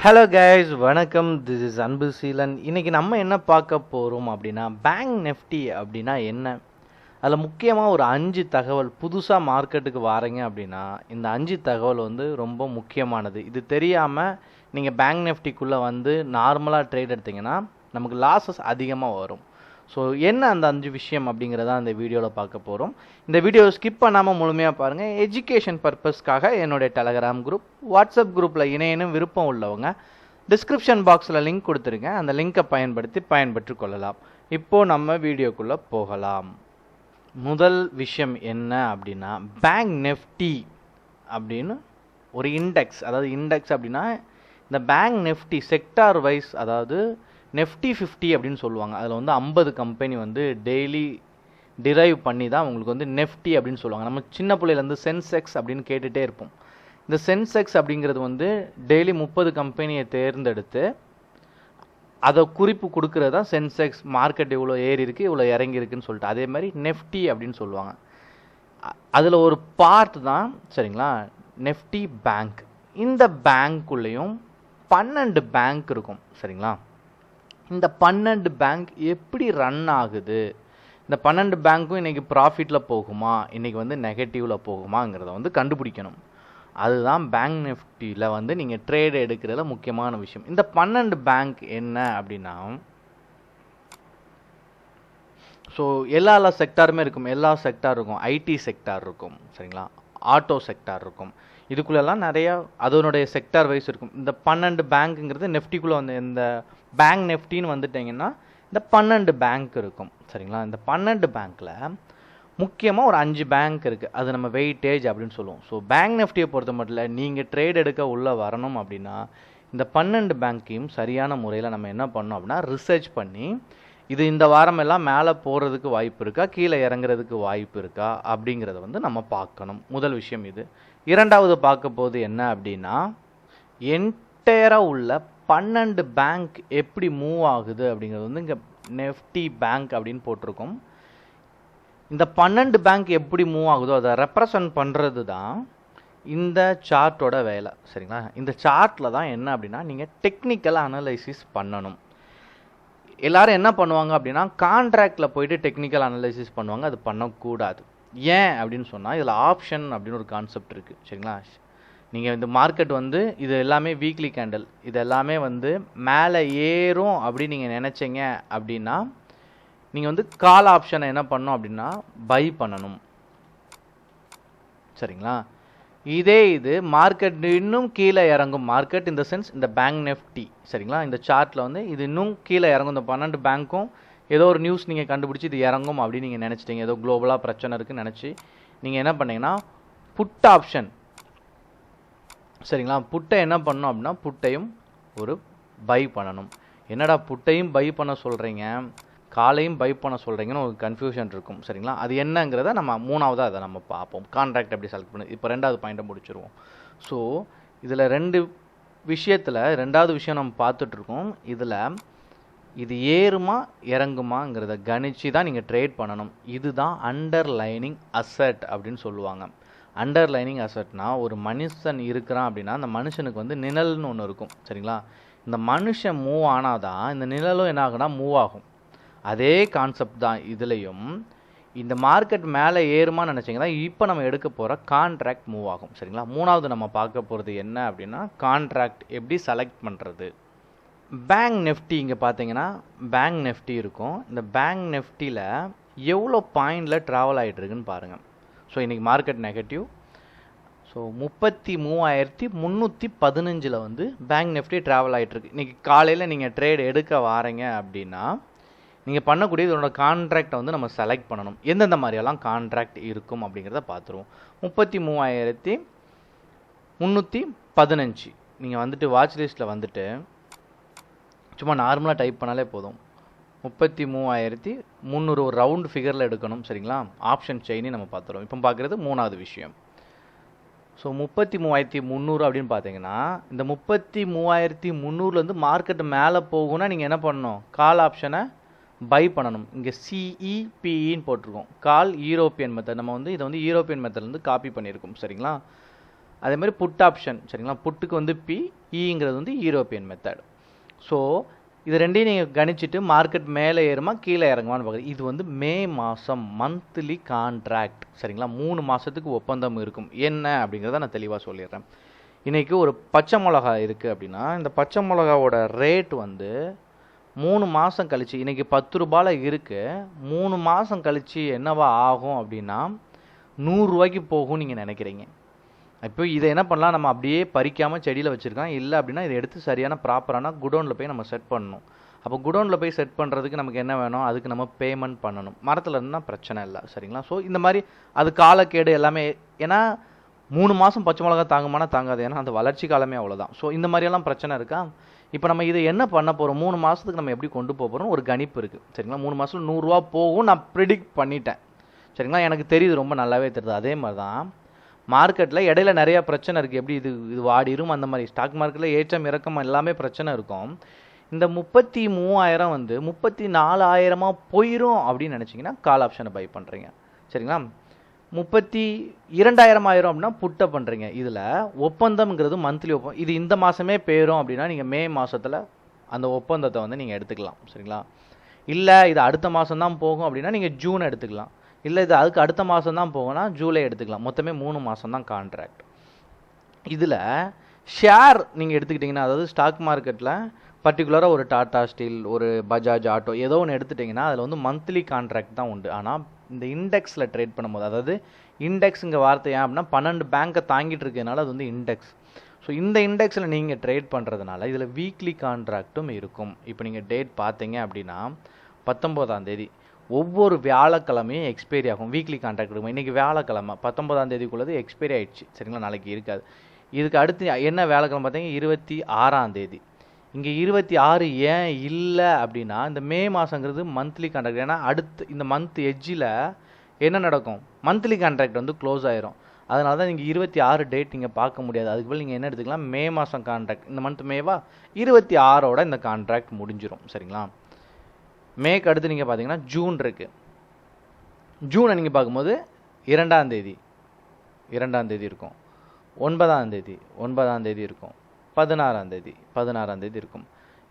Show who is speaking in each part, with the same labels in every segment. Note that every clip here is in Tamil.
Speaker 1: ஹலோ கைஸ், வணக்கம். திஸ் இஸ் அன்பு சீலன். இன்றைக்கி நம்ம என்ன பார்க்க போகிறோம் அப்படின்னா, பேங்க் நெஃப்டி அப்படின்னா என்ன, அதில் முக்கியமாக ஒரு 5 தகவல். புதுசாக மார்க்கெட்டுக்கு வாரீங்க அப்படின்னா இந்த 5 தகவல் வந்து ரொம்ப முக்கியமானது. இது தெரியாமல் நீங்கள் பேங்க் நெஃப்டிக்குள்ளே வந்து நார்மலாக ட்ரேட் எடுத்திங்கன்னா நமக்கு லாஸஸ் அதிகமாக வரும். ஸோ என்ன அந்த 5 விஷயம் அப்படிங்கிறத அந்த வீடியோவில் பார்க்க போகிறோம். இந்த வீடியோவை ஸ்கிப் பண்ணாமல் முழுமையாக பாருங்கள். எஜுகேஷன் பர்பஸ்க்காக என்னுடைய டெலகிராம் குரூப், வாட்ஸ்அப் குரூப்பில் இணையனும் விருப்பம் உள்ளவங்க டிஸ்கிரிப்ஷன் பாக்ஸில் லிங்க் கொடுத்துருக்கேன். அந்த லிங்கை பயன்படுத்தி பயன்பெற்று கொள்ளலாம். இப்போது நம்ம வீடியோக்குள்ளே போகலாம். முதல் விஷயம் என்ன அப்படின்னா, பேங்க் நெஃப்டி அப்படின்னு ஒரு இண்டெக்ஸ். அதாவது இண்டெக்ஸ் அப்படின்னா இந்த பேங்க் நெஃப்டி செக்டார் வைஸ், அதாவது நெஃப்டி 50 அப்படின்னு சொல்லுவாங்க. அதில் வந்து 50 கம்பெனி வந்து டெய்லி டிரைவ் பண்ணி தான் உங்களுக்கு வந்து நெஃப்டி அப்படின்னு சொல்லுவாங்க. நம்ம சின்ன பிள்ளையிலேருந்து சென்செக்ஸ் அப்படின்னு கேட்டுகிட்டே இருப்போம். இந்த சென்செக்ஸ் அப்படிங்கிறது வந்து டெய்லி 30 கம்பெனியை தேர்ந்தெடுத்து அதை குறிப்பு கொடுக்குறது தான் சென்செக்ஸ். மார்க்கெட் இவ்வளோ ஏறி இருக்குது, இவ்வளோ இறங்கி இருக்குன்னு சொல்லிட்டு. அதே மாதிரி நெஃப்டி அப்படின்னு சொல்லுவாங்க. அதில் ஒரு பார்ட் தான் சரிங்களா நெஃப்டி பேங்க். இந்த பேங்க்குள்ளேயும் 12 பேங்க் இருக்கும் சரிங்களா. இந்த 12 பேங்க் எப்படி ரன் ஆகுது, இந்த 12 பேங்க்கும் இன்றைக்கி ப்ராஃபிட்டில் போகுமா, இன்றைக்கி வந்து நெகட்டிவில் போகுமாங்கிறத வந்து கண்டுபிடிக்கணும். அதுதான் பேங்க் நிஃப்டியில் வந்து நீங்கள் ட்ரேட் எடுக்கிறதுல முக்கியமான விஷயம். இந்த 12 பேங்க் என்ன அப்படின்னா, ஸோ எல்லா செக்டாருமே இருக்கும். எல்லா செக்டார் இருக்கும். ஐடி செக்டார் இருக்கும் சரிங்களா, ஆட்டோ செக்டார் இருக்கும். இதுக்குள்ளெல்லாம் நிறையா அதனுடைய செக்டார் வைஸ் இருக்கும். இந்த 12 பேங்க்குங்கிறது நெஃப்டிக்குள்ளே வந்து இந்த பேங்க் நெஃப்டின்னு வந்துட்டிங்கன்னா இந்த 12 பேங்க் இருக்கும் சரிங்களா. இந்த 12 பேங்க்கில் முக்கியமாக ஒரு 5 பேங்க் இருக்குது. அது நம்ம வெயிட்டேஜ் அப்படின்னு சொல்லுவோம். ஸோ பேங்க் நெஃப்டியை பொறுத்த மட்டும் நீங்கள் ட்ரேட் எடுக்க உள்ளே வரணும் அப்படின்னா இந்த 12 பேங்க்கையும் சரியான முறையில் நம்ம என்ன பண்ணோம் அப்படின்னா ரிசர்ச் பண்ணி, இது இந்த வாரம் எல்லாம் மேலே போகிறதுக்கு வாய்ப்பு இருக்கா, கீழே இறங்குறதுக்கு வாய்ப்பு இருக்கா அப்படிங்கிறத வந்து நம்ம பார்க்கணும். முதல் விஷயம் இது. இரண்டாவது பார்க்க போது என்ன அப்படின்னா, என்டையராக உள்ள 12 பேங்க் எப்படி மூவ் ஆகுது அப்படிங்கிறது வந்து இங்கே நெஃப்டி பேங்க் அப்படின்னு போட்டிருக்கோம். இந்த 12 பேங்க் எப்படி மூவ் ஆகுதோ அதை ரெப்ரசன்ட் பண்ணுறது தான் இந்த சார்ட்டோட வேலை சரிங்களா. இந்த சார்ட்டில் தான் என்ன அப்படின்னா நீங்கள் டெக்னிக்கல் அனலைசிஸ் பண்ணணும். எல்லாரும் என்ன பண்ணுவாங்க அப்படின்னா கான்ட்ராக்டில் போயிட்டு டெக்னிக்கல் அனலைசிஸ் பண்ணுவாங்க. அது பண்ணக்கூடாது. ஏன் அப்படின்னு சொன்னால் இதில் ஆப்ஷன் அப்படின்னு ஒரு கான்செப்ட் இருக்குது சரிங்களா. நீங்கள் இந்த மார்க்கெட் வந்து இது எல்லாமே வீக்லி கேண்டில், இது எல்லாமே வந்து மேலே ஏறும் அப்படின்னு நீங்கள் நினச்சிங்க அப்படின்னா நீங்கள் வந்து கால் ஆப்ஷனை என்ன பண்ணணும் அப்படின்னா பை பண்ணணும் சரிங்களா. இதே இது மார்க்கெட் இன்னும் கீழே இறங்கும், மார்க்கெட் இந்த சென்ஸ் இந்த பேங்க் நெஃப்டி சரிங்களா, இந்த சார்ட்டில் வந்து இது இன்னும் கீழே இறங்கும். இந்த 12 பேங்க்கும் ஏதோ ஒரு நியூஸ் நீங்கள் கண்டுபிடிச்சி இது இறங்கும் அப்படின்னு நீங்கள் நினச்சிட்டீங்க, ஏதோ குளோபலாக பிரச்சனை இருக்குன்னு நினச்சி நீங்கள் என்ன பண்ணீங்கன்னா புட் ஆப்ஷன் சரிங்களா. புட்டை என்ன பண்ணணும் அப்படின்னா புட்டையும் ஒரு பை பண்ணணும். என்னடா புட்டையும் பை பண்ண சொல்கிறீங்க, காலையும் பை பண்ண சொல்கிறீங்கன்னு ஒரு கன்ஃபியூஷன் இருக்கும் சரிங்களா. அது என்னங்கிறத நம்ம மூணாவதாக அதை நம்ம பார்ப்போம். கான்ட்ராக்ட் எப்படி செலக்ட் பண்ணு. இப்போ ரெண்டாவது பாயிண்ட்டை முடிச்சிருவோம். ஸோ இதில் 2 விஷயத்தில் ரெண்டாவது விஷயம் நம்ம பார்த்துட்ருக்கோம். இதில் இது ஏறுமா இறங்குமாங்கிறத கணிச்சு தான் நீங்கள் ட்ரேட் பண்ணணும். இதுதான் அண்டர்லைனிங் அசெட் அப்படின்னு சொல்லுவாங்க. அண்டர்லைனிங் அசெட்னா ஒரு மனுஷன் இருக்கிறான் அப்படின்னா அந்த மனுஷனுக்கு வந்து நிழல்னு ஒன்று இருக்கும் சரிங்களா. இந்த மனுஷன் மூவ் ஆனால் தான் இந்த நிழலும் என்ன ஆகுனா மூவ் ஆகும். அதே கான்செப்ட் தான் இதுலேயும். இந்த மார்க்கெட் மேலே ஏறுமான்னு நினச்சிங்கன்னா இப்போ நம்ம எடுக்க போகிற கான்ட்ராக்ட் மூவ் ஆகும் சரிங்களா. மூணாவது நம்ம பார்க்க போகிறது என்ன அப்படின்னா கான்ட்ராக்ட் எப்படி செலக்ட் பண்ணுறது. பேங்க் நெஃப்டி இங்கே பார்த்தீங்கன்னா பேங்க் நெஃப்டி இருக்கும். இந்த பேங்க் நெஃப்டியில் எவ்வளோ பாயிண்டில் ட்ராவல் ஆகிட்டுருக்குன்னு பாருங்கள். ஸோ இன்றைக்கி மார்க்கெட் நெகட்டிவ். ஸோ 33,315 வந்து பேங்க் நெஃப்டி ட்ராவல் ஆகிட்டுருக்கு. இன்றைக்கி காலையில் நீங்கள் ட்ரேட் எடுக்க வாரீங்க அப்படின்னா நீங்கள் பண்ணக்கூடிய இதோட கான்ட்ராக்டை வந்து நம்ம செலக்ட் பண்ணணும். எந்தெந்த மாதிரியெல்லாம் கான்ட்ராக்ட் இருக்கும் அப்படிங்கிறத பார்த்துருவோம். 33,315 நீங்கள் வந்துட்டு வாட்ச் லிஸ்ட்டில் வந்துட்டு சும்மா நார்மலாக டைப் பண்ணாலே போதும். 33,300 ஒரு ரவுண்ட் ஃபிகரில் எடுக்கணும் சரிங்களா. ஆப்ஷன் செயினி நம்ம பார்த்துருவோம். இப்போ பார்க்குறது மூணாவது விஷயம். ஸோ 33,300 அப்படின்னு பார்த்தீங்கன்னா இந்த 33,300 மார்க்கெட் மேலே போகும்னா நீங்கள் என்ன பண்ணணும், கால் ஆப்ஷனை பை பண்ணணும். இங்கே சிஇபின்னு போட்டிருக்கோம், கால் யூரோப்பியன் மெத்தட். நம்ம வந்து இதை வந்து யூரோப்பியன் மெத்தட்லேருந்து காப்பி பண்ணியிருக்கோம் சரிங்களா. அதே மாதிரி புட் ஆப்ஷன் சரிங்களா, புட்டுக்கு வந்து பி, ஈங்கிறது வந்து யூரோப்பியன் மெத்தட். ஸோ இது ரெண்டையும் நீங்கள் கணிச்சிட்டு மார்க்கெட் மேலே ஏறுமா கீழே இறங்குமான்னு பார்க்குறது. இது வந்து மே மாதம் மந்த்லி கான்ட்ராக்ட் சரிங்களா, 3 மாதத்துக்கு ஒப்பந்தம் இருக்கும். என்ன அப்படிங்கிறத நான் தெளிவாக சொல்லிடுறேன். இன்றைக்கி ஒரு பச்சை மிளகா இருக்குது அப்படின்னா இந்த பச்சை மிளகாவோட ரேட் வந்து 3 மாதம் கழிச்சு இன்றைக்கி 10 ரூபாயில் இருக்குது, 3 மாதம் கழித்து என்னவா ஆகும் அப்படின்னா 100 ரூபாய்க்கு போகும் நீங்கள் நினைக்கிறீங்க. இப்போ இதை என்ன பண்ணலாம், நம்ம அப்படியே பறிக்காமல் செடியில் வச்சுருக்கோம். இல்லை அப்படின்னா இதை எடுத்து சரியான ப்ராப்பரான குடோனில் போய் நம்ம செட் பண்ணணும். அப்போ குடோனில் போய் செட் பண்ணுறதுக்கு நமக்கு என்ன வேணும், அதுக்கு நம்ம பேமெண்ட் பண்ணணும். மரத்தில் இருந்தால் பிரச்சனை இல்லை சரிங்களா. ஸோ இந்த மாதிரி அது காலக்கேடு எல்லாமே, ஏன்னா 3 மாதம் பச்சை மிளகா தாங்குமானா தாங்காது, ஏன்னா அந்த வளர்ச்சி காலமே அவ்வளோதான். ஸோ இந்த மாதிரியெல்லாம் பிரச்சனை இருக்கா. இப்போ நம்ம இதை என்ன பண்ண போகிறோம், 3 மாதத்துக்கு நம்ம எப்படி கொண்டு போக போகிறோம், ஒரு கணிப்பு இருக்குது சரிங்களா. 3 மாதத்தில் 100 ரூபா போகும் நான் ப்ரிடிக்ட் பண்ணிட்டேன் சரிங்களா. எனக்கு தெரியுது, ரொம்ப நல்லாவே தெரியுது. அதே மாதிரி தான் மார்க்கெட்டில் இடையில நிறையா பிரச்சனை இருக்குது. எப்படி இது வாடிரும், அந்த மாதிரி ஸ்டாக் மார்க்கெட்டில் ஏற்றம் இறக்கம் எல்லாமே பிரச்சனை இருக்கும். இந்த 33,000 வந்து 34,000 போயிடும் அப்படின்னு நினச்சிங்கன்னா கால் ஆப்ஷனை பை பண்ணுறீங்க சரிங்களா. 32,000 ஆயிரும் அப்படின்னா புட்டை பண்ணுறீங்க. இதில் ஒப்பந்தம்ங்கிறது மந்த்லி ஒப்பந்தம். இது இந்த மாதமே போயிடும் அப்படின்னா நீங்கள் மே மாதத்தில் அந்த ஒப்பந்தத்தை வந்து நீங்கள் எடுத்துக்கலாம் சரிங்களா. இல்லை இது அடுத்த மாதம் தான் போகும் அப்படின்னா நீங்கள் ஜூன் எடுத்துக்கலாம். இல்லை இது அதுக்கு அடுத்த மாதம் தான் போகும்னா ஜூலை எடுத்துக்கலாம். மொத்தமே 3 மாதம் தான் கான்ட்ராக்ட். இதில் ஷேர் நீங்கள் எடுத்துக்கிட்டிங்கன்னா, அதாவது ஸ்டாக் மார்க்கெட்டில் பர்டிகுலராக ஒரு டாடா ஸ்டீல், ஒரு பஜாஜ் ஆட்டோ ஏதோ ஒன்று எடுத்துட்டிங்கன்னா அதில் வந்து மந்த்லி கான்ட்ராக்ட் தான் உண்டு. ஆனால் இந்த இண்டெக்ஸில் ட்ரேட் பண்ணும்போது, அதாவது இண்டெக்ஸுங்க வார்த்தை ஏன் அப்படின்னா 12 பேங்க்கை தாங்கிட்டு இருக்கிறதுனால அது வந்து இண்டெக்ஸ். ஸோ இந்த இண்டெக்ஸில் நீங்கள் ட்ரேட் பண்ணுறதுனால இதில் வீக்லி கான்ட்ராக்டும் இருக்கும். இப்போ நீங்கள் டேட் பார்த்தீங்க அப்படின்னா 19ஆம் தேதி ஒவ்வொரு வியாழக்கிழமையும் எக்ஸ்பைரி ஆகும். வீக்லி கான்ட்ராக்ட் இருக்கும். இன்றைக்கி வியாழக்கிழமை 19ஆம் தேதிக்குள்ளது எக்ஸ்பைரி ஆகிடுச்சு சரிங்களா, நாளைக்கு இருக்காது. இதுக்கு அடுத்து என்ன வியாழக்கிழமை பார்த்தீங்கன்னா 26ஆம் தேதி. இங்கே 26 ஏன் இல்லை அப்படின்னா இந்த மே மாதங்கிறது மந்த்லி கான்ட்ராக்ட். ஏன்னா அடுத்து இந்த மந்த் எட்ஜில் என்ன நடக்கும், மந்த்லி கான்ட்ராக்ட் வந்து க்ளோஸ் ஆயிரும். அதனால தான் நீங்கள் 26 டேட் நீங்கள் பார்க்க முடியாது. அதுக்கு பதில் நீங்கள் என்ன எடுத்துக்கலாம், மே மாதம் கான்ட்ராக்ட். இந்த மந்த் மேவா 26ஓட இந்த கான்ட்ராக்ட் முடிஞ்சிடும் சரிங்களா. மேக்கு அடுத்து நீங்கள் பார்த்தீங்கன்னா ஜூன் இருக்குது. ஜூனை நீங்கள் பார்க்கும்போது 2ஆம் தேதி இருக்கும், 9ஆம் தேதி இருக்கும், 16ஆம் தேதி இருக்கும்,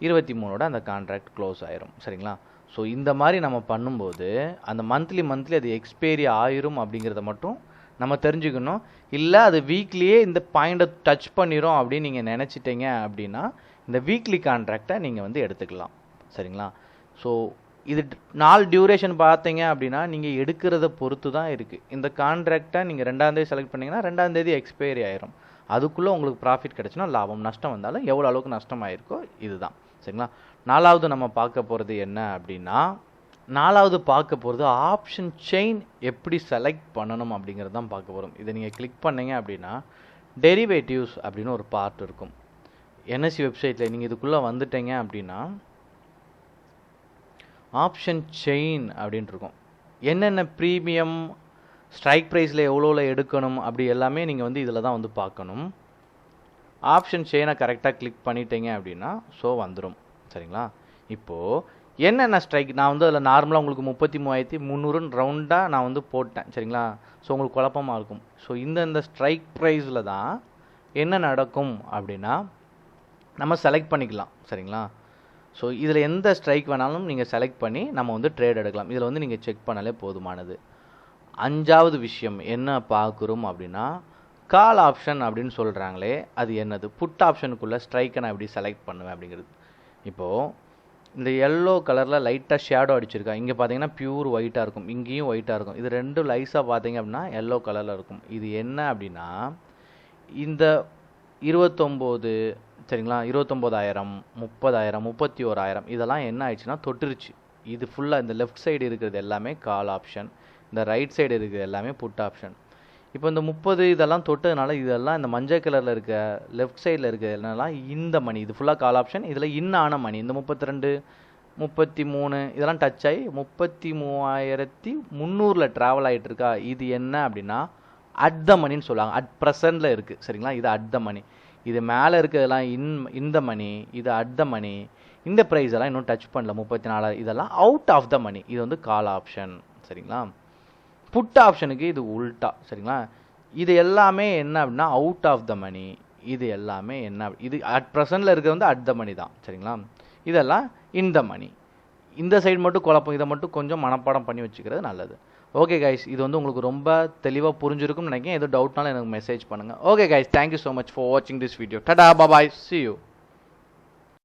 Speaker 1: 23ஓட அந்த கான்ட்ராக்ட் க்ளோஸ் ஆயிரும் சரிங்களா. ஸோ இந்த மாதிரி நம்ம பண்ணும்போது அந்த மந்த்லி அது எக்ஸ்பைரி ஆயிரும் அப்படிங்கிறத மட்டும் நம்ம தெரிஞ்சுக்கணும். இல்லை அது வீக்லியே இந்த பாயிண்டை டச் பண்ணிடும் அப்படின்னு நீங்கள் நினச்சிட்டீங்க அப்படின்னா இந்த வீக்லி கான்ட்ராக்டை நீங்கள் வந்து எடுத்துக்கலாம் சரிங்களா. ஸோ இது நாள் டியூரேஷன் பார்த்தீங்க அப்படின்னா நீங்கள் எடுக்கிறத பொறுத்து தான் இருக்குது. இந்த கான்ட்ராக்டை நீங்கள் 2ஆம் தேதி செலக்ட் பண்ணிங்கன்னா 2ஆம் தேதி எக்ஸ்பைரி ஆயிரும். அதுக்குள்ளே உங்களுக்கு ப்ராஃபிட் கிடச்சுன்னா லாபம், நஷ்டம் வந்தாலும் எவ்வளோ அளவுக்கு நஷ்டம் ஆயிருக்கோ இதுதான் சரிங்களா. 4வது நம்ம பார்க்க போகிறது என்ன அப்படின்னா, 4வது பார்க்க போகிறது ஆப்ஷன் செயின் எப்படி செலக்ட் பண்ணணும் அப்படிங்கிறது தான் பார்க்க போகிறோம். இதை நீங்கள் கிளிக் பண்ணீங்க அப்படின்னா டெரிவேட்டிவ்ஸ் அப்படின்னு ஒரு பார்ட் இருக்கும். என்எஸ்சி வெப்சைட்டில் நீங்கள் இதுக்குள்ளே வந்துட்டீங்க அப்படின்னா ஆப்ஷன் செயின் அப்படின்ட்டு இருக்கும். என்னென்ன ப்ரீமியம், ஸ்ட்ரைக் ப்ரைஸில் எவ்வளோவில் எடுக்கணும் அப்படி எல்லாமே நீங்கள் வந்து இதில் தான் வந்து பார்க்கணும். ஆப்ஷன் செயினை கரெக்டாக கிளிக் பண்ணிட்டீங்க அப்படின்னா ஸோ வந்துடும் சரிங்களா. இப்போது என்னென்ன ஸ்ட்ரைக், நான் வந்து அதில் நார்மலாக உங்களுக்கு 33,300 ரவுண்டாக நான் வந்து போட்டேன் சரிங்களா. ஸோ உங்களுக்கு குழப்பமாக இருக்கும். ஸோ இந்த ஸ்ட்ரைக் ப்ரைஸில் தான் என்ன நடக்கும் அப்படின்னா நம்ம செலக்ட் பண்ணிக்கலாம் சரிங்களா. ஸோ இதில் எந்த ஸ்ட்ரைக் வேணாலும் நீங்கள் செலக்ட் பண்ணி நம்ம வந்து ட்ரேட் எடுக்கலாம். இதில் வந்து நீங்கள் செக் பண்ணாலே போதுமானது. 5வது விஷயம் என்ன பார்க்குறோம் அப்படின்னா கால் ஆப்ஷன் அப்படின்னு சொல்கிறாங்களே அது என்னது, புட் ஆப்ஷனுக்குள்ளே ஸ்ட்ரைக்கை நான் எப்படி செலக்ட் பண்ணுவேன் அப்படிங்கிறது. இப்போது இந்த எல்லோ கலரில் லைட்டாக ஷேடோ அடிச்சிருக்கா, இங்கே பார்த்தீங்கன்னா பியூர் ஒயிட்டாக இருக்கும், இங்கேயும் ஒயிட்டாக இருக்கும். இது ரெண்டும் லைஸாக பார்த்தீங்க அப்படின்னா எல்லோ கலரில் இருக்கும். இது என்ன அப்படின்னா இந்த 29 சரிங்களா, 29,000, 30,000, 31,000 இதெல்லாம் என்ன ஆயிடுச்சுன்னா தொட்டுருச்சு. இது ஃபுல்லாக இந்த லெஃப்ட் சைடு இருக்கிறது எல்லாமே கால் ஆப்ஷன், இந்த ரைட் சைடு இருக்கிறது எல்லாமே புட் ஆப்ஷன். இப்போ இந்த 30 இதெல்லாம் தொட்டதுனால இதெல்லாம் இந்த மஞ்சள் கலரில் இருக்க லெஃப்ட் சைடில் இருக்க என்னெல்லாம் இந்த மணி, இது ஃபுல்லாக கால் ஆப்ஷன். இதில் ஆன மணி இந்த 32, 33 இதெல்லாம் டச் ஆகி 33,300 ட்ராவல் ஆகிட்டு இருக்கா. இது என்ன அப்படின்னா அட் த மணின்னு சொல்லுவாங்க, அட் ப்ரெசண்டில் இருக்குது சரிங்களா. இது அட் த மணி. இது மேலே இருக்கிறதெல்லாம் இந்த மணி, இது அட் த மணி. இந்த ப்ரைஸ் எல்லாம் இன்னும் டச் பண்ணல 34,000, இதெல்லாம் அவுட் ஆஃப் த மணி. இது வந்து கால் ஆப்ஷன் சரிங்களா. புட் ஆப்ஷனுக்கு இது உல்ட்டா சரிங்களா. இது எல்லாமே என்ன அப்படின்னா அவுட் ஆஃப் த மணி. இது எல்லாமே என்ன, இது அட் ப்ரெசென்ட்டில் இருக்கிறது வந்து அட் த மணி தான், சரிங்களா. இதெல்லாம் இந்த மணி. இந்த சைடு மட்டும் குழப்பம், இதை மட்டும் கொஞ்சம் மனப்பாடம் பண்ணி வச்சுக்கிறது நல்லது. ஓகே கைஸ், இது வந்து உங்களுக்கு ரொம்ப தெளிவாக புரிஞ்சிருக்கும்னு நினைக்கிறேன். எதுவும் டவுட்னாலும் எனக்கு மெசேஜ் பண்ணுங்கள். Okay guys, thank you so much for வாட்சிங் திஸ் வீடியோ. டடா பாய், see you.